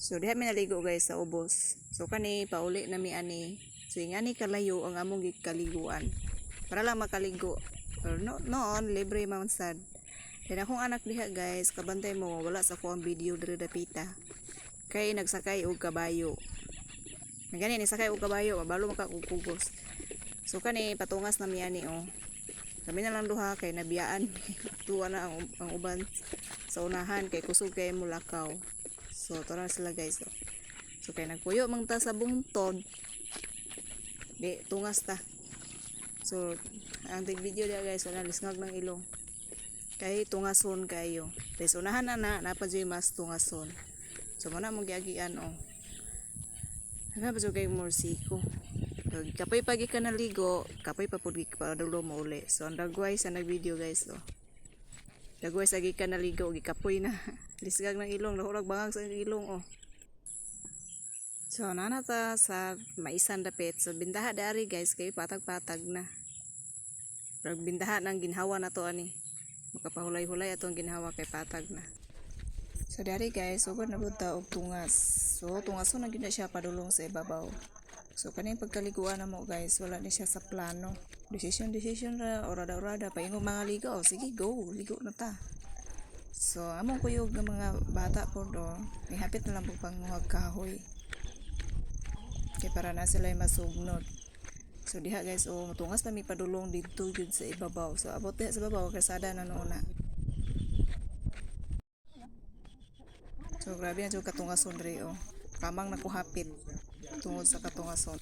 So diha mi naligo guys sa ubos. So kani pauli na mi ani. So ingani kalayo ang among gikaliguan. Para lang makaligo. Or noon libre man sad. Then akong anak diha guys, kabantay mo wala sa ko ang video diri dapita. Kay nagsakay og kabayo. Ngani ni sakay og kabayo, mabalo makakugugos. So kani patungas na mi ani oh. Kami na lang duha kay nabiyaan. Tuwa na ang uban sa unahan kay kusog kay mulakaw. So tara sila guys oh. So kay nagpuyo mang ta sa bungtod. Di tungas ta. So ang video dia guys ana lisngag ng ilong. Kay tungason kayo. Kay unahan na napadyo mas tungason. So muna mong giagian oh. Ano ba kay morsiko. Kapoy pagi ka naligo, kapoy pa pud gipadulo mo uli. So ang dagway sa nag-video guys oh. Dagway sa gi ka naligo, gikapoy na. Lisgag ng ilong, nahurag bangag sa ilong oh. So nanata sa maisan dapit. So bindaha dari guys kay patag-patag na. Rag bindaha ng ginhawa na to ani. Makapahulay-hulay atong ginhawa kay patag na. So dari guys, ugod na buta og tungas. So tungason na gid na siya padulong sa ibabaw. So kaning pagkaliguan na mo guys, wala ni siya sa plano. Decision ra orada paingon mga ligo. Oh, sige go, ligo na ta. So among kuyog ng mga bata po do, may hapit na lang po panguhag kahoy. Kay para na sila masugnod. So diha guys, oh matungas pa mi padulong didto jud sa ibabaw. So abot diha sa ibabaw kasada na noona. So grabe na jud katungason diri oh. Kamang nakuhapit tungod sa katungason.